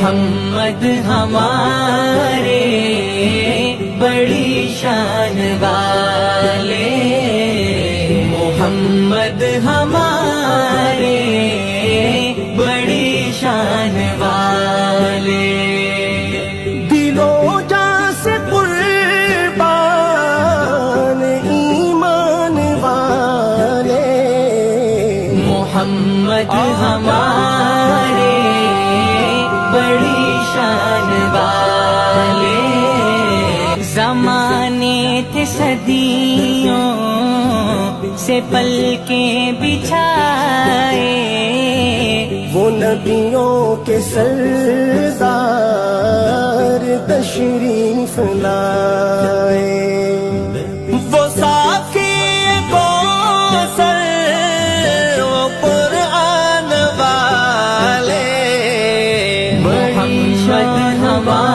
محمد ہمارے بڑی شان والے، محمد ہمارے بڑی شان والے، دلوں جاں سے قربان ایمان والے، محمد ہمارے بڑی شان والے، زمانے تھے صدیوں سے پل کے بچھائے، وہ نبیوں کے سردار تشریف لائے، وہ ساقی کوثر وہ قرآن والے، محمد ہمارے